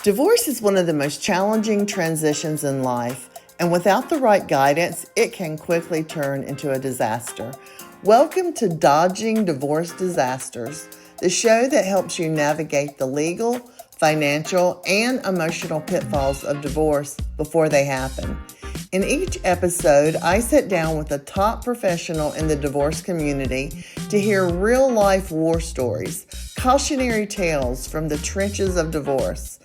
Divorce is one of the most challenging transitions in life, and without the right guidance, it can quickly turn into a disaster. Welcome to Dodging Divorce Disasters, the show that helps you navigate the legal, financial, and emotional pitfalls of divorce before they happen. In each episode, I sit down with a top professional in the divorce community to hear real-life war stories, cautionary tales from the trenches of divorce.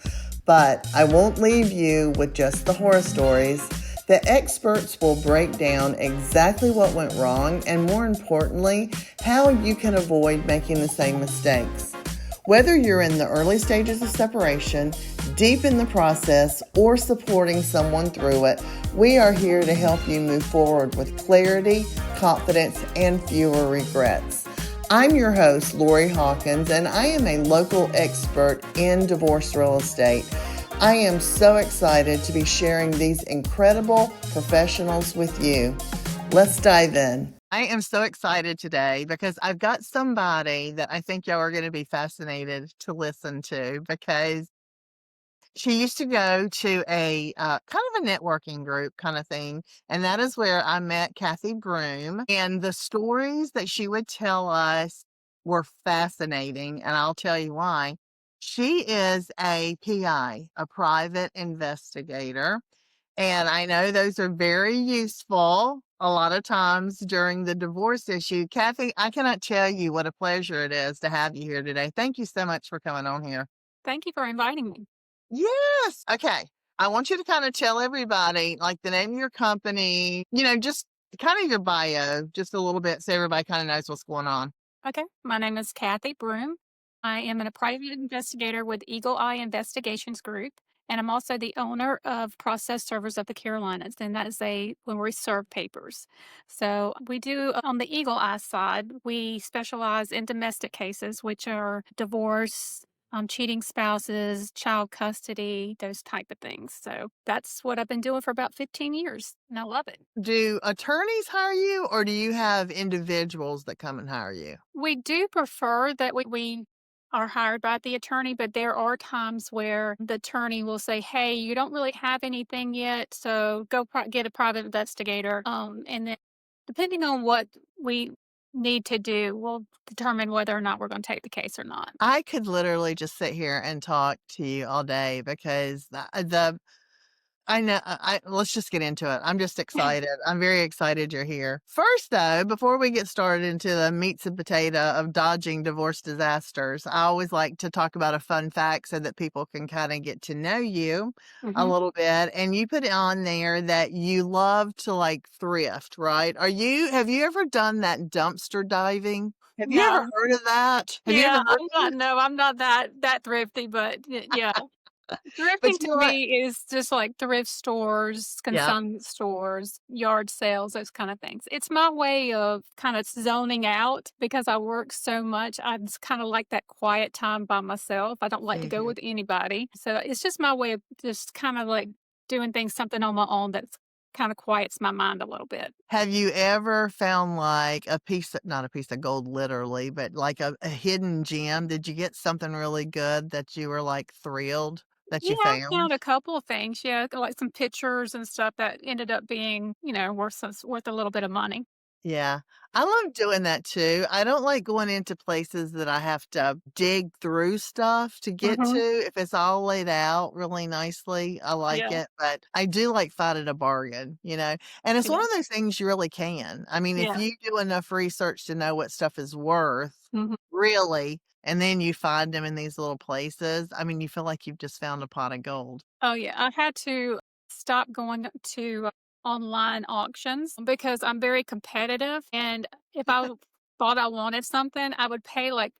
But I won't leave you with just the horror stories. The experts will break down exactly what went wrong and, more importantly, how you can avoid making the same mistakes. Whether you're in the early stages of separation, deep in the process, or supporting someone through it, we are here to help you move forward with clarity, confidence, and fewer regrets. I'm your host, Lori Hawkins, and I am a local expert in divorce real estate. I am so excited to be sharing these incredible professionals with you. Let's dive in. I am so excited today because I've got somebody that I think y'all are going to be fascinated to listen to, because she used to go to a kind of a networking group kind of thing. And that is where I met Kathy Broom. And the stories that she would tell us were fascinating. And I'll tell you why. She is a PI, a private investigator. And I know those are very useful a lot of times during the divorce issue. Kathy, I cannot tell you what a pleasure it is to have you here today. Thank you so much for coming on here. Thank you for inviting me. Yes. Okay. I want you to kind of tell everybody, like, the name of your company, just kind of your bio, just a little bit, so everybody kind of knows what's going on. Okay, my name is Kathy Broom. I am a private investigator with Eagle Eye Investigations Group, and I'm also the owner of Process Servers of the Carolinas, and that is when we serve papers. So we do on the Eagle Eye side, we specialize in domestic cases, which are divorce, cheating spouses, child custody, those type of things. So that's what I've been doing for about 15 years, and I love it. Do attorneys hire you, or do you have individuals that come and hire you? We do prefer that we are hired by the attorney, but there are times where the attorney will say, "Hey, you don't really have anything yet, so go get a private investigator." And then depending on what we need to do, we'll determine whether or not we're going to take the case or not. I could literally just sit here and talk to you all day, because the I know. Let's just get into it. I'm just excited. I'm very excited you're here. First, though, before we get started into the meats and potato of dodging divorce disasters, I always like to talk about a fun fact so that people can kind of get to know you a hmm little bit. And you put it on there that you love to, like, thrift, right? Have you ever done that dumpster diving? Have you ever No, heard of that? Have you ever yeah, heard I'm of not. it? No, I'm not that thrifty, but yeah. But Thrifting you to know what? me is just like thrift stores, Yeah. consignment stores, yard sales, those kind of things. It's my way of kind of zoning out because I work so much. I just kind of like that quiet time by myself. I don't like to go Mhm. with anybody. So it's just my way of just kind of like doing things something on my own that's kind of quiets my mind a little bit. Have you ever found, like, not a piece of gold literally, but like a hidden gem? Did you get something really good that you were, like, thrilled that Yeah, you I found? found a couple of things. Yeah, like some pictures and stuff that ended up being, worth a little bit of money. Yeah. I love doing that too. I don't like going into places that I have to dig through stuff to get to. hmm If it's all laid out really nicely, I like Yeah, it, but I do like finding a bargain, you know? And it's one yeah, of those things you really can. I mean, if yeah. you do enough research to know what stuff is worth, Mhm. really, and then you find them in these little places, I mean, you feel like you've just found a pot of gold. Oh, yeah. I had to stop going to online auctions because I'm very competitive. And if I thought I wanted something, I would pay like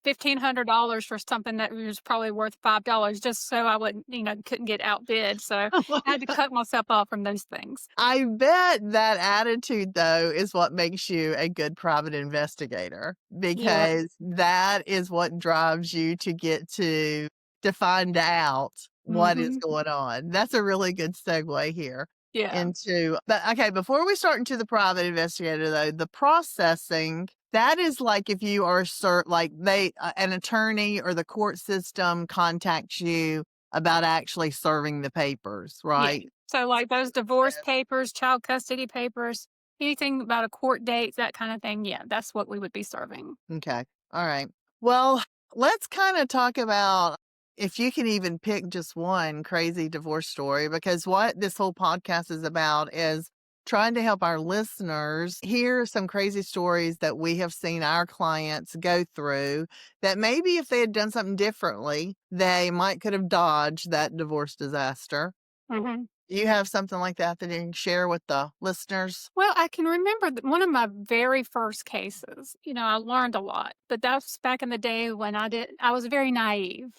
$1,500 for something that was probably worth $5 just so I wouldn't, couldn't get outbid. So I had to cut myself off from those things. I bet that attitude, though, is what makes you a good private investigator, Yeah. because that is what drives you to get to find out what is hmm going on. That's a really good segue here Yeah. into, but okay, before we start into the private investigator, though, the processing, that is like if you are like an attorney or the court system contacts you about actually serving the papers, Yeah. right? So, like those divorce papers, child custody papers, anything about a court date, that kind of thing, yeah, that's what we would be serving. Okay. All right. Well, let's kind of talk about if you can even pick just one crazy divorce story, because what this whole podcast is about is trying to help our listeners hear some crazy stories that we have seen our clients go through that maybe if they had done something differently, they might could have dodged that divorce disaster. Mhm. You have something like that you can share with the listeners? Well, I can remember one of my very first cases. I learned a lot, but that's back in the day when I was very naive.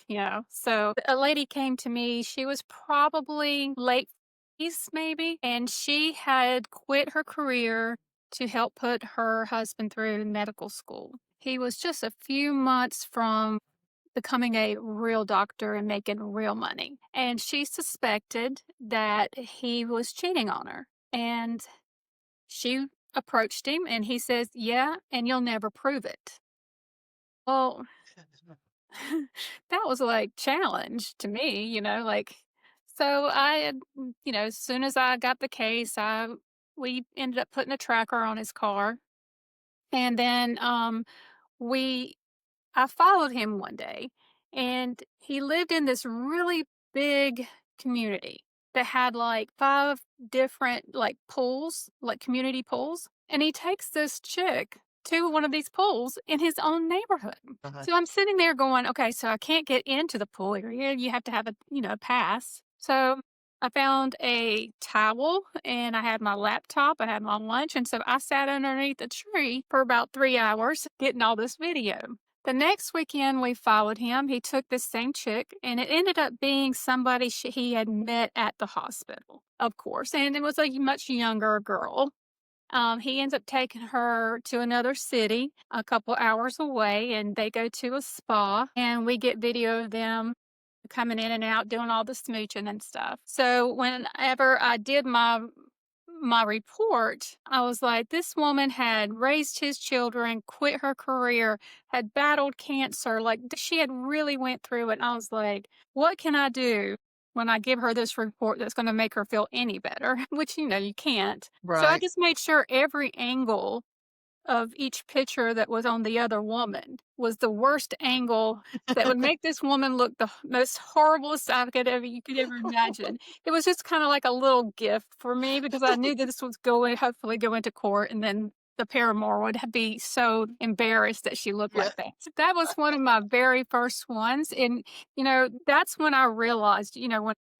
So a lady came to me, she was probably late 40s maybe, and she had quit her career to help put her husband through medical school. He was just a few months from becoming a real doctor and making real money. And she suspected that he was cheating on her. And she approached him and he says, "Yeah, and you'll never prove it." Well, that was like challenge to me, like so as soon as I got the case, I we ended up putting a tracker on his car. And then we I followed him one day, and he lived in this really big community that had like 5 different like pools, like community pools. And he takes this chick to one of these pools in his own neighborhood. Uh-huh. So I'm sitting there going, okay, so I can't get into the pool area. You have to have a pass. So I found a towel and I had my laptop, I had my lunch. And so I sat underneath the tree for about 3 hours getting all this video. The next weekend we followed him, he took this same chick, and it ended up being somebody he had met at the hospital, of course, and it was a much younger girl. He ends up taking her to another city a couple hours away, and they go to a spa, and we get video of them coming in and out, doing all the smooching and stuff. So whenever I did my report, I was like, this woman had raised his children, quit her career, had battled cancer, like she had really went through it. And I was like, what can I do when I give her this report that's going to make her feel any better? Which you can't. So I Right. just made sure every angle of each picture that was on the other woman was the worst angle that would make this woman look the most horriblest you could ever imagine. It was just kind of like a little gift for me because I knew that this was going hopefully go into court, and then the paramour would be so embarrassed that she looked Yeah. like that. So that was one of my very first ones. And that's when I realized,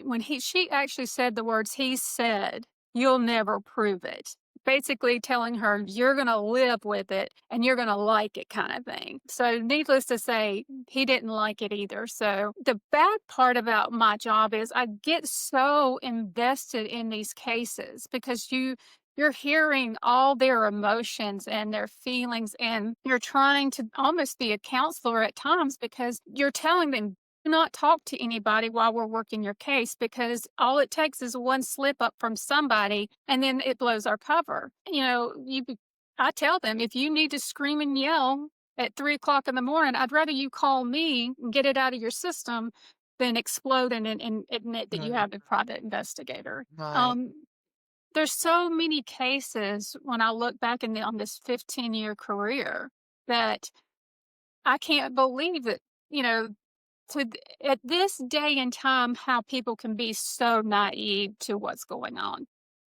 when she actually said the words he said, "You'll never prove it." Basically telling her, "You're gonna live with it and you're gonna like it," kind of thing. So needless to say, he didn't like it either. So the bad part about my job is I get so invested in these cases because you're hearing all their emotions and their feelings, and you're trying to almost be a counselor at times because you're telling them, "Do not talk to anybody while we're working your case because all it takes is one slip up from somebody and then it blows our cover." I tell them, if you need to scream and yell at 3 o'clock in the morning, I'd rather you call me and get it out of your system than explode and admit that you Right. have a private investigator. Right. Um, there's so many cases when I look back on this 15-year career that I can't believe that, you know, at this day and time, how people can be so naive to what's going on.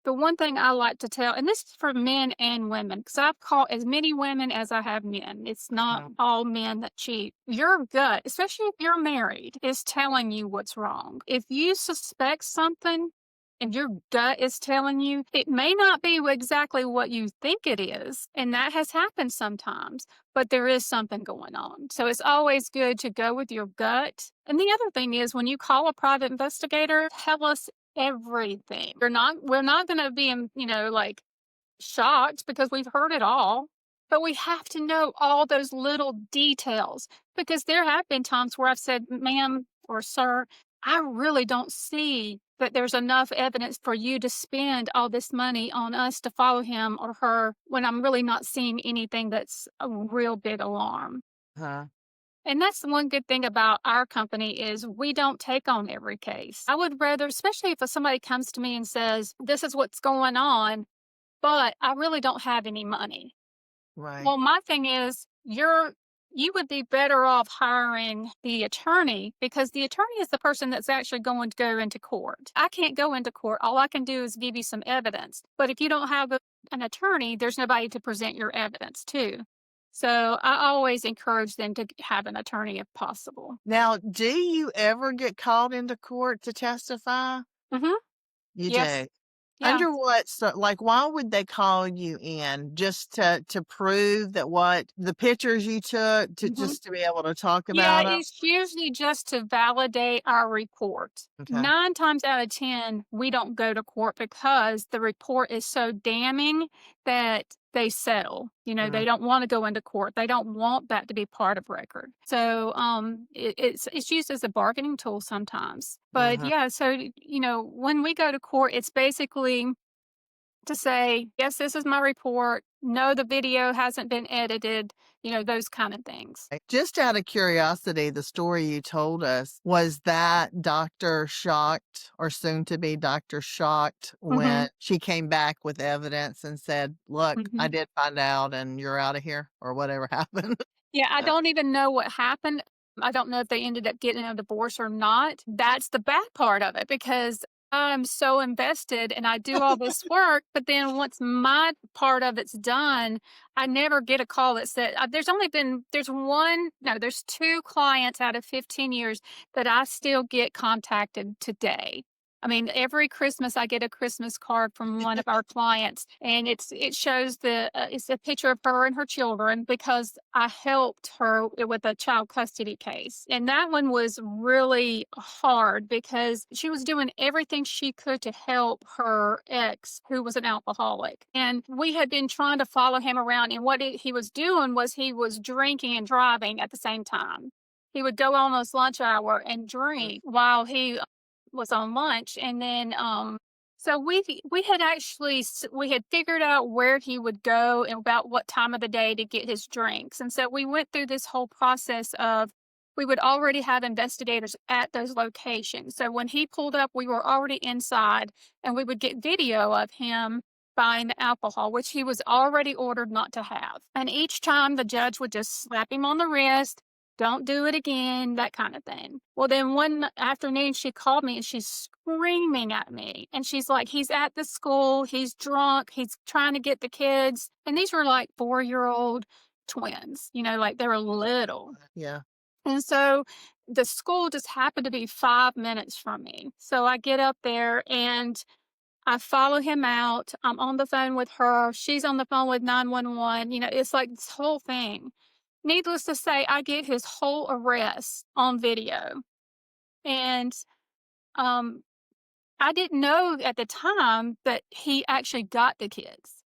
The one thing I like to tell, and this is for men and women, because I've caught as many women as I have men. It's not all men that cheat. Your gut, especially if you're married, is telling you what's wrong. If you suspect something and your gut is telling you, it may not be exactly what you think it is. And that has happened sometimes, but there is something going on. So it's always good to go with your gut. And the other thing is when you call a private investigator, tell us everything. We're not going to be like shocked because we've heard it all, but we have to know all those little details because there have been times where I've said, "Ma'am or sir, I really don't see that there's enough evidence for you to spend all this money on us to follow him or her when I'm really not seeing anything that's a real big alarm." Huh. And that's the one good thing about our company is we don't take on every case. I would rather, especially if somebody comes to me and says, "This is what's going on, but I really don't have any money." Right. Well, my thing is, you would be better off hiring the attorney because the attorney is the person that's actually going to go into court. I can't go into court. All I can do is give you some evidence. But if you don't have an attorney, there's nobody to present your evidence to. So I always encourage them to have an attorney if possible. Now, do you ever get called into court to testify? Hmm. You Yes. do. Yeah. Under what like, why would they call you in? Just to prove that what the pictures you took to Hmm. just to be able to talk Yeah, about 'em? it's usually just to validate our report. Okay. 9 times out of 10, we don't go to court because the report is so damning that they settle. They Mm, don't want to go into court. They don't want that to be part of record. So, it's used as a bargaining tool sometimes. But mhm. yeah, so when we go to court, it's basically to say, yes, this is my report. No, the video hasn't been edited. Those kind of things. Just out of curiosity, the story you told us, was that doctor shocked or soon to be doctor shocked Hmm. when she came back with evidence and said, "Look, I Hmm. did find out and you're out of here," or whatever happened? Yeah, I don't even know what happened. I don't know if they ended up getting a divorce or not. That's the bad part of it because I'm so invested and I do all this work, but then once my part of it's done, I never get a call that said there's 2 clients out of 15 years that I still get contacted today. I mean, every Christmas I get a Christmas card from one of our clients, and it shows it's a picture of her and her children because I helped her with a child custody case, and that one was really hard because she was doing everything she could to help her ex, who was an alcoholic, and we had been trying to follow him around, and what he was doing was he was drinking and driving at the same time. He would go on his lunch hour and drink while he was on lunch, and then so we had figured out where he would go and about what time of the day to get his drinks, and so we went through this whole process of we would already have investigators at those locations. So when he pulled up, we were already inside, and we would get video of him buying the alcohol, which he was already ordered not to have. And each time the judge would just slap him on the wrist, don't do it again, that kind of thing. Well, then one afternoon she called me and she's screaming at me. And she's like, he's at the school, he's drunk, he's trying to get the kids. And these were like 4-year-old twins, like they were little. Yeah. And so the school just happened to be 5 minutes from me. So I get up there and I follow him out. I'm on the phone with her. She's on the phone with 911. It's like this whole thing. Needless to say, I get his whole arrest on video. And um, I didn't know at the time that he actually got the kids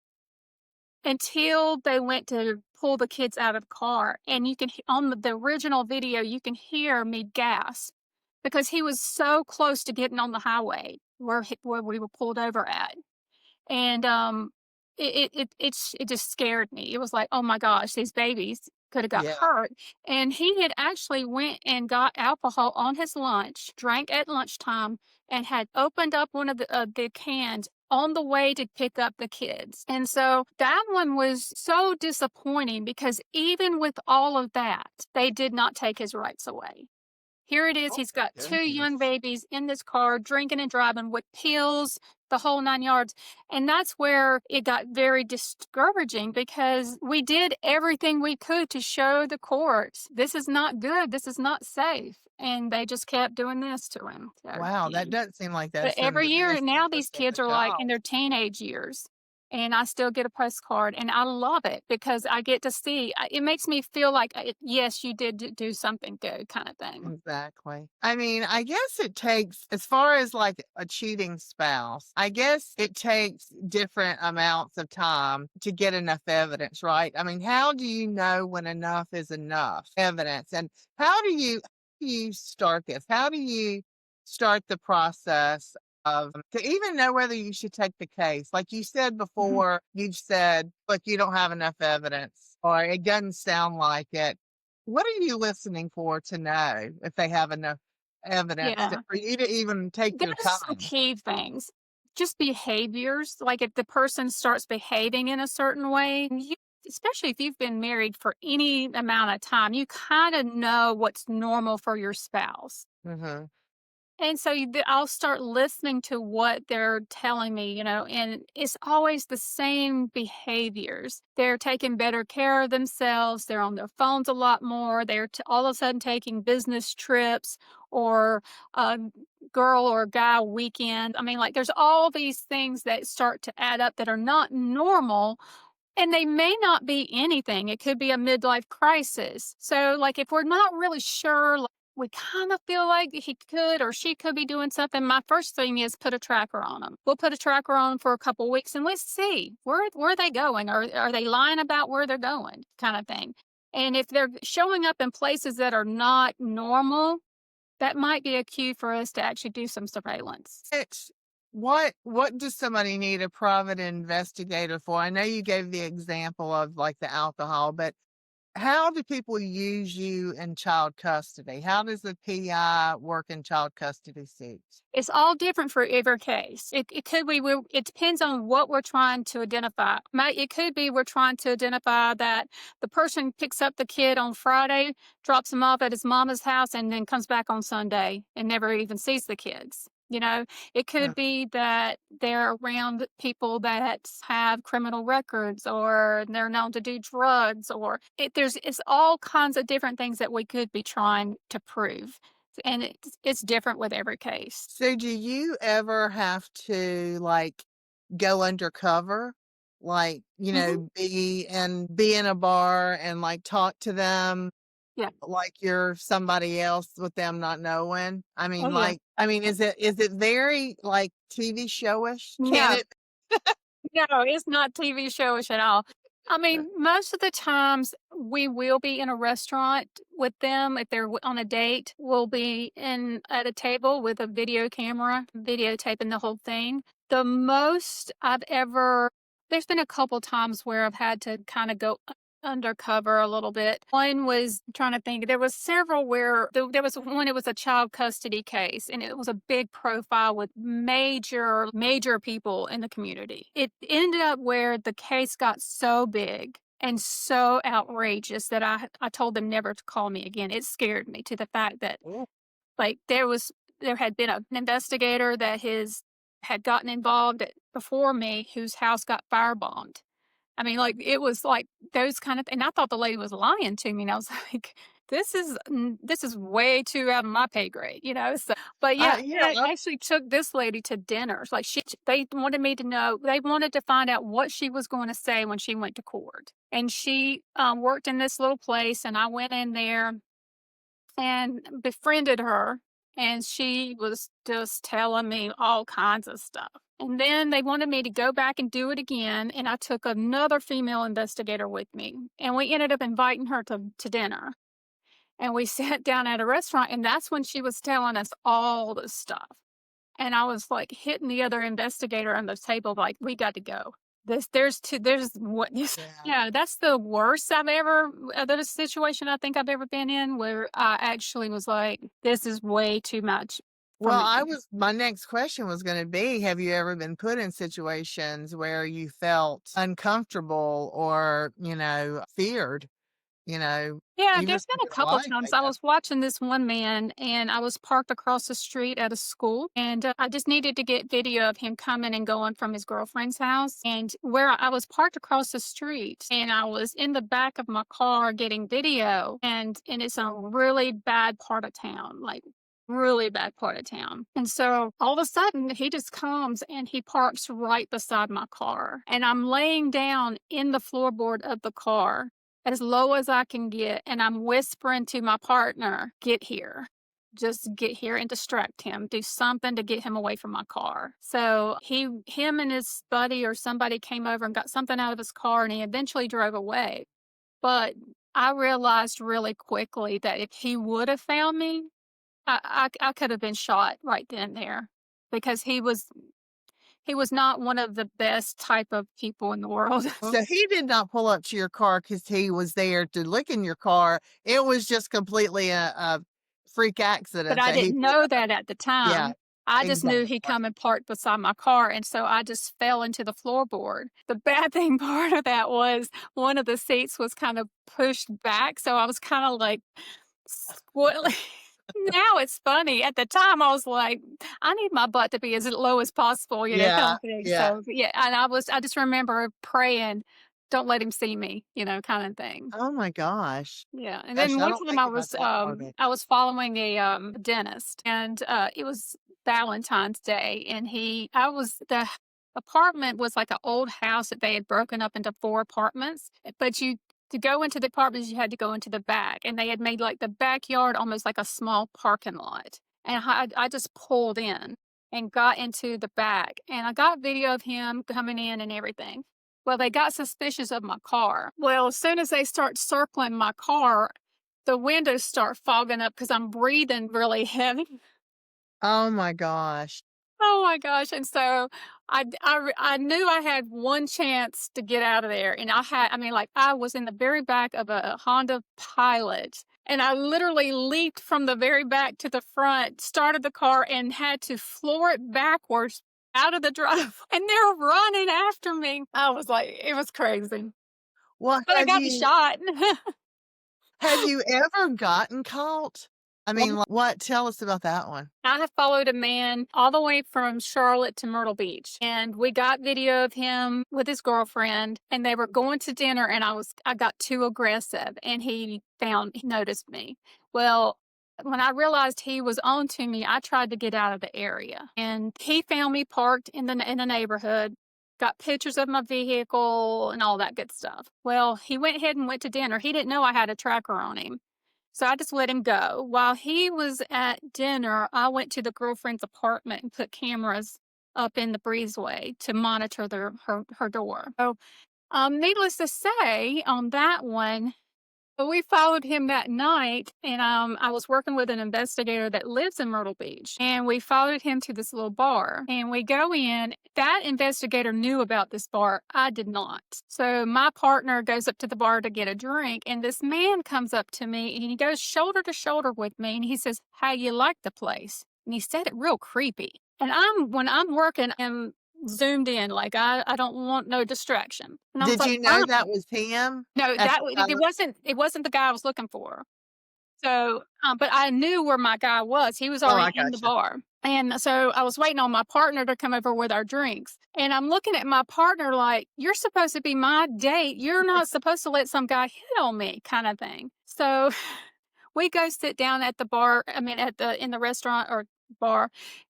until they went to pull the kids out of the car. And you can, on the original video, you can hear me gasp because he was so close to getting on the highway where we were pulled over at. And, it just scared me. It was like, "Oh my gosh, these babies coulda got Yeah. hurt." And he had actually went and got alcohol on his lunch, drank at lunchtime, and had opened up one of the cans on the way to pick up the kids. And so that one was so disappointing because even with all of that, they did not take his rights away. Here it is. Oh He's my got 2 young goodness. babies in this car, drinking and driving with pills, the whole 9 yards. And that's where it got very discouraging because we did everything we could to show the courts, this is not good. This is not safe. And they just kept doing this to him. So, Wow, yeah. that doesn't seem like But that's in every the year best now these interest of kids the are like in child. their teenage years. And I still get a postcard and I love it because I get to see it makes me feel like yes, you did do something good kind of thing. Exactly. I mean, I guess it takes, as far as like a cheating spouse, I guess it takes different amounts of time to get enough evidence, right? I mean, how do you know when enough is enough evidence? And how do you start this? How do you start the process of to even know whether you should take the case? Like you said Mhm. before, you've said, look, you don't have enough evidence, or it doesn't sound like it. what are you listening for to know if they have enough evidence Yeah. for you to even take your There's some time? key things. Just behaviors, like if the person starts behaving in a certain way, especially if you've been married for any amount of time, you kind of know what's normal for your spouse. Hmm. And so I'll start listening to what they're telling me, and it's always the same behaviors. They're taking better care of themselves. They're on their phones a lot more. They're all of a sudden taking business trips or a girl or guy weekend. I mean, like there's all these things that start to add up that are not normal, and they may not be anything. It could be a midlife crisis. So, like, if we're not really sure, like, we kind of feel like he could or she could be doing something. My first thing is put a tracker on them. We'll put a tracker on 'em for a couple weeks and let's see where are they going. Are they lying about where they're going, kind of thing. And if they're showing up in places that are not normal, that might be a cue for us to actually do some surveillance. It's what does somebody need a private investigator for? I know you gave the example of like the alcohol, but how do people use you in child custody? How does the PI work in child custody suits? It's all different for every case. It could be it depends on what we're trying to identify. It could be we're trying to identify that the person picks up the kid on Friday, drops him off at his mama's house, and then comes back on Sunday and never even sees the kids. It Uh, could be that they're around people that have criminal records or they're known to do drugs or it's all kinds of different things that we could be trying to prove. And it's different with every case. So do you ever have to like go undercover? Like, Mhm. be in a bar and like talk to them Yeah. like you're somebody else with them not knowing? Oh, yeah. Is it very like TV showish? Can No, it? no, it's not TV showish at all. I mean, most of the times we will be in a restaurant with them. If they're on a date, we'll be in at a table with a video camera, videotaping the whole thing. The most I've ever, there's been a couple times where I've had to kind of go undercover a little bit. One was I'm trying to think. There was several where there was one. It was a child custody case, and it was a big profile with major people in the community. It ended up where the case got so big and so outrageous that I told them never to call me again. It scared me to the fact that Oh, like there had been an investigator that his had gotten involved before me whose house got firebombed. I mean, like, it was like those kind of and I thought the lady was lying to me, and I was like, this is way too out of my pay grade," So, but yeah, yeah. I actually took this lady to dinners. Like, they wanted me to know, they wanted to find out what she was going to say when she went to court. And she worked in this little place, and I went in there and befriended her, and she was just telling me all kinds of stuff. And then they wanted me to go back and do it again, and I took another female investigator with me, and we ended up inviting her to dinner. And we sat down at a restaurant, and that's when she was telling us all this stuff. And I was, like, hitting the other investigator on the table, like, "We got to go. There's what this." Yeah. Yeah, that's the worst I've ever the situation I think I've ever been in where I actually was like, "This is way too much for Well, me." my next question was going to be, have you ever been put in situations where you felt uncomfortable or, feared, you know, Yeah, even there's for been a your couple life, I times I guess? was watching this one man and I was parked across the street at a school and I just needed to get video of him coming and going from his girlfriend's house. And where I was parked across the street and I was in the back of my car getting video and it's a really bad part of town, like really bad part of town. And so all of a sudden he just comes and he parks right beside my car. And I'm laying down in the floorboard of the car as low as I can get, and I'm whispering to my partner, "Get here. Just get here and distract him. Do something to get him away from my car." So him and his buddy or somebody came over and got something out of his car, and he eventually drove away. But I realized really quickly that if he would have found me, I could have been shot right then and there because he was not one of the best type of people in the world. So he did not pull up to your car because he was there to look in your car. It was just completely a freak But accident I that he didn't pulled know up. that at the Yeah, time. I just knew he exactly. come and parked beside my car, and so I just fell into the floorboard. The bad thing part of that was one of the seats was kind of pushed back, so I was kinda like squirrely. Now it's funny. At the time, I was like, "I need my butt to be as low as possible," kind Yeah, of thing. yeah. So, yeah, and I just remember praying, "Don't let him see me," kind of thing. Oh my gosh. Yeah, and Gosh, then I one don't time think about that part of it. I was following a, dentist, and, it was Valentine's Day, and the apartment was like an old house that they had broken up into 4 apartments, but to go into the apartments, you had to go into the back, and they had made, like, the backyard almost like a small parking lot, and I just pulled in and got into the back, and I got video of him coming in and everything. Well, they got suspicious of my car. Well, as soon as they start circling my car, the windows start fogging up because I'm breathing really heavy. Oh my gosh. Oh my gosh, and so I knew I had one chance to get out of there, and I was in the very back of a Honda Pilot, and I literally leaped from the very back to the front, started the car, and had to floor it backwards out of the drive, and they're running after me. I was like it was crazy, Well, but I got the shot. have you ever gotten caught? I mean, what? Tell us about that one. I have followed a man all the way from Charlotte to Myrtle Beach, and we got video of him with his girlfriend, and they were going to dinner, and I got too aggressive, and he noticed me. Well, when I realized he was on to me, I tried to get out of the area, and he found me parked in the neighborhood. Got pictures of my vehicle and all that good stuff. Well, he went ahead and went to dinner. He didn't know I had a tracker on him. So I just let him go. While he was at dinner, I went to the girlfriend's apartment and put cameras up in the breezeway to monitor her door. So, needless to say, on that one, we followed him that night, and I was working with an investigator that lives in Myrtle Beach, and we followed him to this little bar. And we go in. That investigator knew about this bar. I did not. So my partner goes up to the bar to get a drink, and this man comes up to me, and he goes shoulder to shoulder with me, and he says, "How you like the place?" And he said it real creepy. And when I'm working, I'm zoomed in, like I don't want no distraction. And I was Did like, you know "Fine." that was him No, at the time? it wasn't the guy I was looking for. So, but I knew where my guy was. He was Oh, already I in the gotcha. bar. And so I was waiting on my partner to come over with our drinks. And I'm looking at my partner like, "You're supposed to be my date. You're not supposed to let some guy hit on me," kind of thing. So we go sit down at the bar, in the restaurant or bar,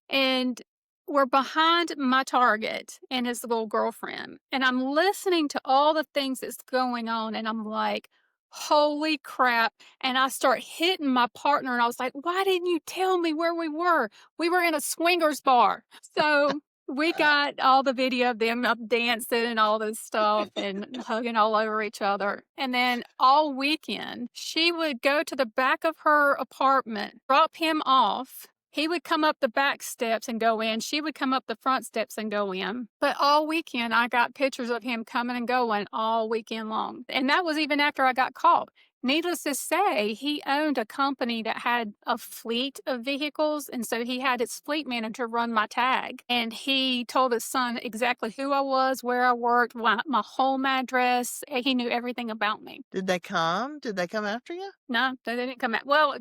and we're behind my target and his little girlfriend. And I'm listening to all the things that's going on, and I'm like, "Holy crap." And I start hitting my partner, and I was like, "Why didn't you tell me where we were? We were in a swingers bar." So we got all the video of them up dancing and all this stuff and hugging all over each other. And then all weekend, she would go to the back of her apartment, drop him off. He would come up the back steps and go in. She would come up the front steps and go in. But all weekend, I got pictures of him coming and going all weekend long. And that was even after I got caught. Needless to say, he owned a company that had a fleet of vehicles, and so he had his fleet manager run my tag. And he told his son exactly who I was, where I worked, my home address. He knew everything about me. Did they come? Did they come after you? No, they didn't come out. Well,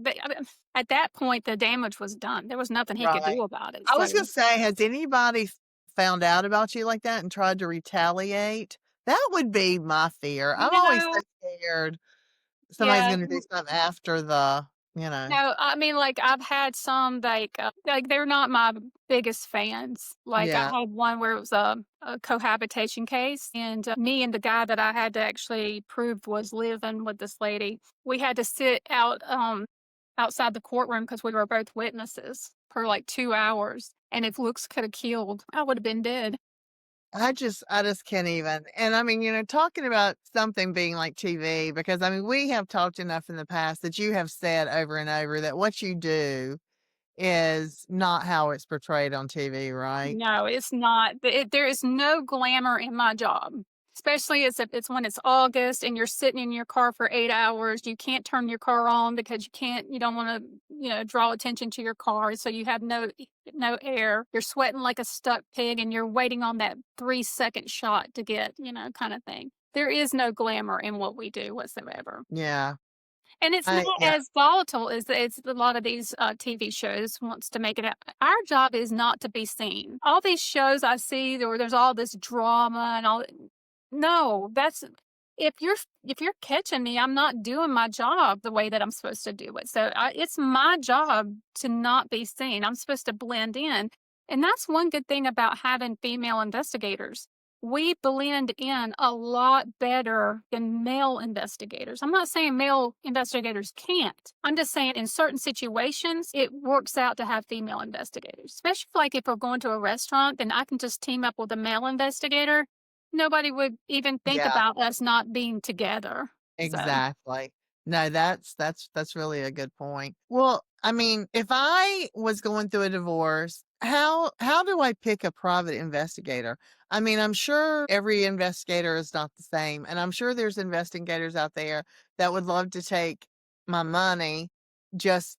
at that point, the damage was done. There was nothing he could Right. do about it. I So, was gonna say, has anybody found out about you like that and tried to retaliate? That would be my fear. I'm always so no, scared somebody's yeah. gonna do something after you know. No, like, I've had some, like, they're not my biggest fans. Like, I Yeah. had one where it was a cohabitation case, and, me and the guy that I had to actually prove was living with this lady, we had to sit outside the courtroom because we were both witnesses for, like, 2 hours, and if looks coulda killed, I would have been dead. I just can't even. And I mean, talking about something being like TV, because I mean, we have talked enough in the past that you have said over and over that what you do is not how it's portrayed on TV, right? No, it's not. There is no glamour in my job, especially it's when it's August and you're sitting in your car for 8 hours. You can't turn your car on because you don't want to, draw attention to your car. So you have no air. You're sweating like a stuck pig and you're waiting on that 3-second shot to get, kind of thing. There is no glamour in what we do whatsoever. Yeah. And it's not Yeah. as volatile as it's a lot of these, TV shows wants to make it out. Our job is not to be seen. All these shows I see where there's all this drama and all. No, that's if you're catching me, I'm not doing my job the way that I'm supposed to do it. So it's my job to not be seen. I'm supposed to blend in, and that's one good thing about having female investigators. We blend in a lot better than male investigators. I'm not saying male investigators can't. I'm just saying in certain situations, it works out to have female investigators, especially like if we're going to a restaurant, then I can just team up with a male investigator. Nobody would even think Yeah. about us not being together. So Exactly. No, that's really a good point. Well, I mean, if I was going through a divorce, how do I pick a private investigator? I mean, I'm sure every investigator is not the same, and I'm sure there's investigators out there that would love to take my money just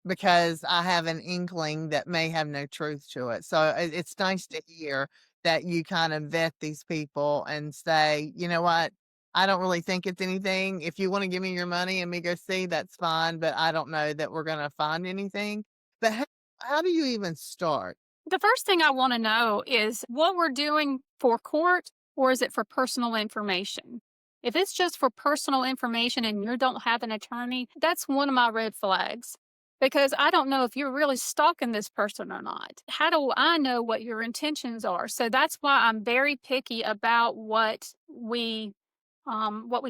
because I have an inkling that may have no truth to it. So it's nice to hear that you kind of vet these people and say, you know what? I don't really think it's anything. If you wanna give me your money and me go see, that's fine, but I don't know that we're gonna find anything. But how do you even start? the first thing I want to know is what we're doing for court or is it for personal information? If it's just for personal information and you don't have an attorney, that's one of my red flags because I don't know if you're really stalking this person or not. How do I know what your intentions are? So that's why I'm very picky about what we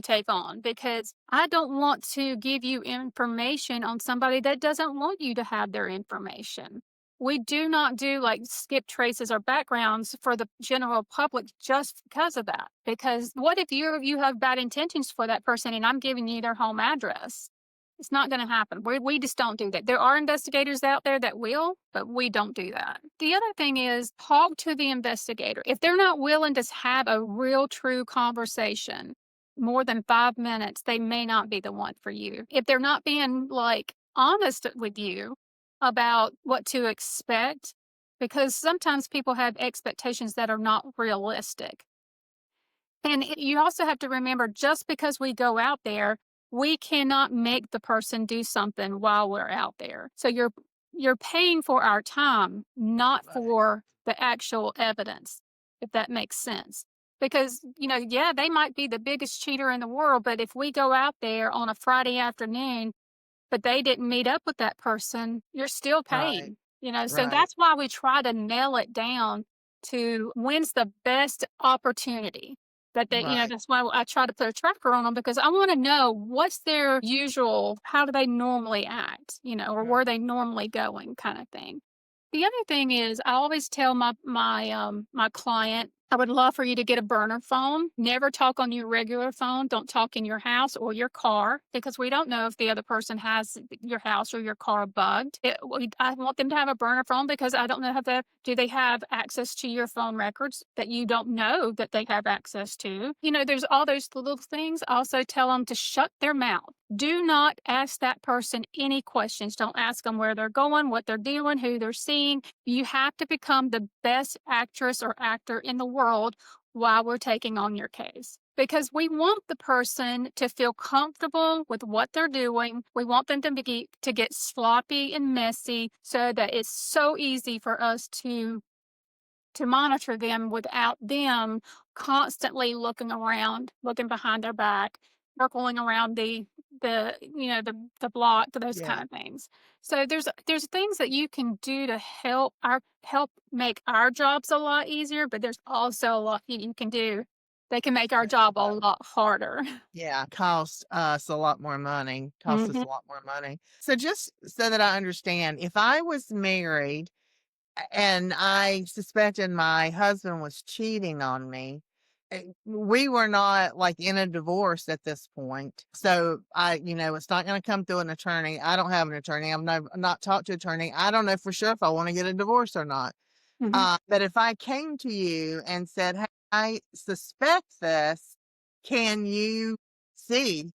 take on because I don't want to give you information on somebody that doesn't want you to have their information. We do not do like skip traces or backgrounds for the general public just because of that. Because what if you have bad intentions for that person and I'm giving you their home address? It's not going to happen. We just don't do that. There are investigators out there that will, but we don't do that. The other thing is talk to the investigator. If they're not willing to have a real, true conversation, more than 5 minutes, they may not be the one for you. If they're not being like honest with you about what to expect, because sometimes people have expectations that are not realistic. And you also have to remember just because we go out there, we cannot make the person do something while we're out there. So you're paying for our time, not Right. for the actual evidence, if that makes sense. Because, yeah, they might be the biggest cheater in the world, but if we go out there on a Friday afternoon but they didn't meet up with that person, you're still Right. paying, so Right. that's why we try to nail it down to when's the best opportunity that Right. that's why I try to put a tracker on them because I want to know what's their usual, how do they normally act, or Right. where they normally going kind of thing. The other thing is I always tell my client, I would love for you to get a burner phone. Never talk on your regular phone. Don't talk in your house or your car because we don't know if the other person has your house or your car bugged. I want them to have a burner phone because I don't know do they have access to your phone records that you don't know that they have access to. There's all those little things. I also tell them to shut their mouth. Do not ask that person any questions. Don't ask them where they're going, what they're doing, who they're seeing. You have to become the best actress or actor in the world while we're taking on your case. Because we want the person to feel comfortable with what they're doing. We want them to get sloppy and messy so that it's so easy for us to monitor them without them constantly looking around, looking behind their back, circling around the block, those Yeah. kind of things. So there's things that you can do to help make our jobs a lot easier, but there's also a lot you can do. They can make our job a lot harder. Yeah, costs us a lot more money, costs us Mhm. a lot more money. So just so that I understand, if I was married and I suspected my husband was cheating on me, we were not like in a divorce at this point. So it's not going to come through an attorney. I don't have an attorney. I'm not talked to an attorney. I don't know for sure if I want to get a divorce or not. Mhm. But if I came to you and said, "Hey, I suspect this, can you see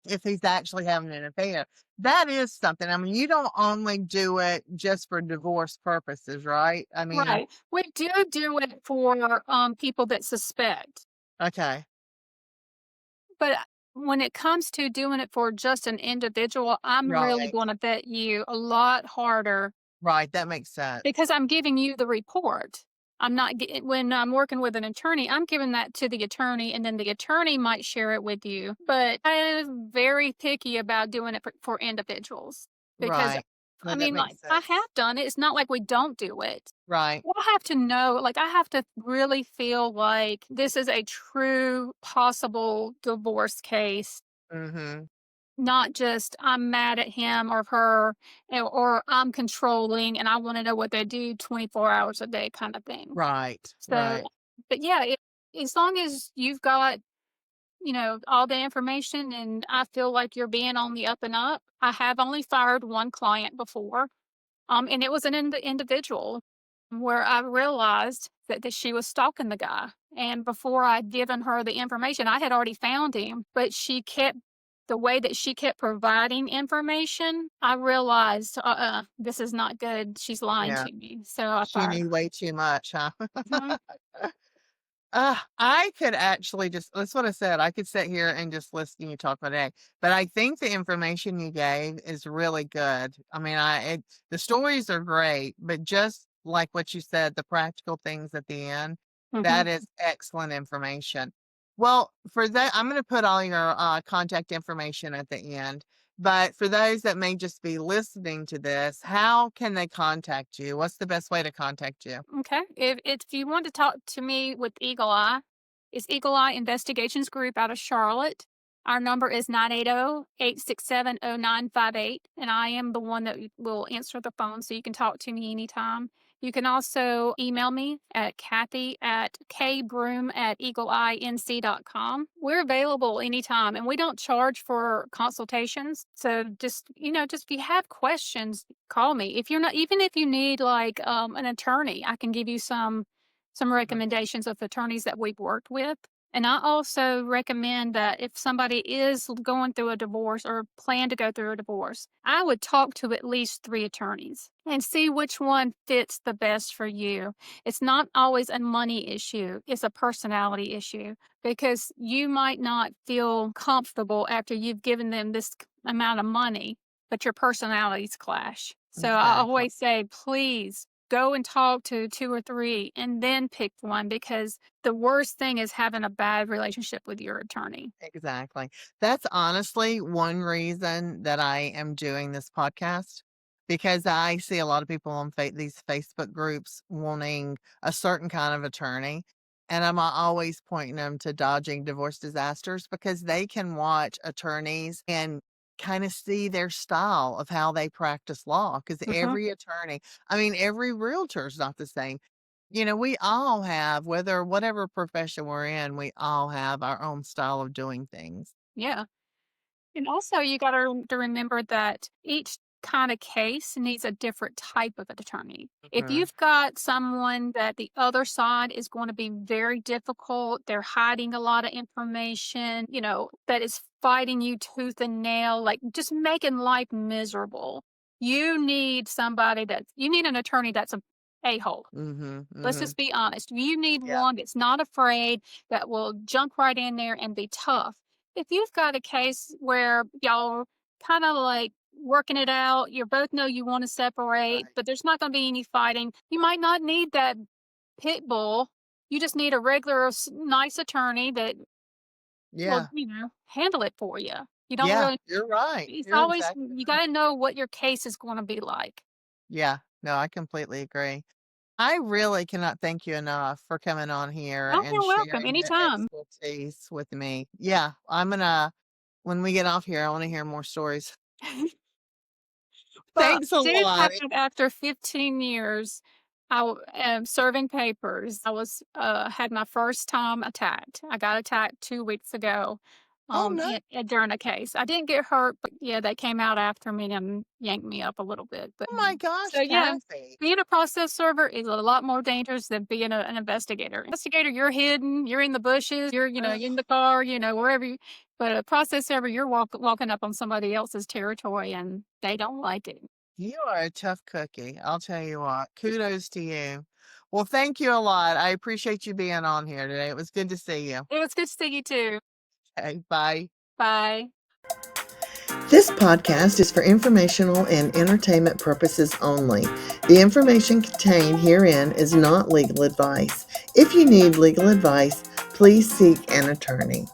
if he's actually having an affair?" That is something. I mean, you don't only do it just for divorce purposes, right? I mean, Right. We do it for, people that suspect, okay, but when it comes to doing it for just an individual, I'm really right, gonna bet you a lot harder right. That makes sense. because I'm giving you the report. I'm not ge When I'm working with an attorney, I'm giving that to the attorney, and then the attorney might share it with you, but I'm very picky about doing it for individuals because, Right. No, I that mean, like, makes I have sense. done it, it's not like we don't do it. Right. Well, I have to know, like, I have to really feel like this is a true possible divorce case, Mhm. not just I'm mad at him or her, or I'm controlling and I want to know what they do 24 hours a day kind of thing. Right. So, Right. but yeah, as long as you've got, all the information and I feel like you're being on the up and up, I have only fired one client before. And it was an individual where I realized that she was stalking the guy. And before I'd given her the information, I had already found him, but the way that she kept providing information, I realized, this is not good. She's lying Yeah. to me. So I She fired knew way too much, huh? her. I could actually just that's what I said. I could sit here and just listen to you talk all day. But I think the information you gave is really good. I mean, the stories are great, but just like what you said, the practical things at the end, Mhm. that is excellent information. Well, for that, I'm going to put all your contact information at the end. But for those that may just be listening to this, how can they contact you? What's the best way to contact you? Okay. If you want to talk to me with Eagle Eye, it's Eagle Eye Investigations Group out of Charlotte. Our number is 980-867-0958, and I am the one that will answer the phone, so you can talk to me anytime. You can also email me at Kathy at kbroom at eagleinc.com. We're available anytime, and we don't charge for consultations. So just if you have questions, call me. If you're not, even if you need like an attorney, I can give you some recommendations of attorneys that we've worked with. And I also recommend that if somebody is going through a divorce or plan to go through a divorce, I would talk to at least 3 attorneys and see which one fits the best for you. It's not always a money issue, it's a personality issue because you might not feel comfortable after you've given them this amount of money, but your personalities clash. So I Exactly. always say, please go and talk to 2 or 3 and then pick one because the worst thing is having a bad relationship with your attorney. Exactly. That's honestly one reason that I am doing this podcast because I see a lot of people on these Facebook groups wanting a certain kind of attorney. And I'm always pointing them to Dodging Divorce Disasters because they can watch attorneys and kind of see their style of how they practice law. Because Mhm. every attorney, I mean, every realtor is not the same. We all have, whether whatever profession we're in, we all have our own style of doing things. Yeah. And also, you got to remember that each kind of case needs a different type of attorney. If Mhm. you've got someone that the other side is going to be very difficult, they're hiding a lot of information, that is fighting you tooth and nail, like just making life miserable. You need an attorney that's a hole. Mhm. Let's Mhm. just be honest. You need Yeah. one that's not afraid, that will jump right in there and be tough. If you've got a case where y'all kind of like working it out, you both know you want to separate, Right. but there's not going to be any fighting, you might not need that pit bull. You just need a regular, nice attorney that will, Yeah. handle it for you. You don't Yeah. really, You're right. it's You're always, exactly you right. got to know what your case is going to be like. Yeah. No, I completely agree. I really cannot thank you enough for coming on here Oh, and you're welcome. sharing your Anytime. expertise with me. Yeah. When we get off here, I want to hear more stories. Well, Thanks a did lot. have after 15 years. am serving papers. I was had my first time attacked. I got attacked 2 weeks ago, Oh, no. during a case. I didn't get hurt, but yeah, they came out after me and yanked me up a little bit. But Oh my so gosh, yeah, Kathy. being a process server is a lot more dangerous than being an investigator. Investigator, you're hidden, you're in the bushes, Ugh, you're in the car, wherever. But a process server, you're walking up on somebody else's territory, and they don't like it. you are a tough cookie. I'll tell you what. Kudos to you. Well, thank you a lot. I appreciate you being on here today. It was good to see you. It was good to see you too. Okay, bye. Bye. This podcast is for informational and entertainment purposes only. The information contained herein is not legal advice. If you need legal advice, please seek an attorney.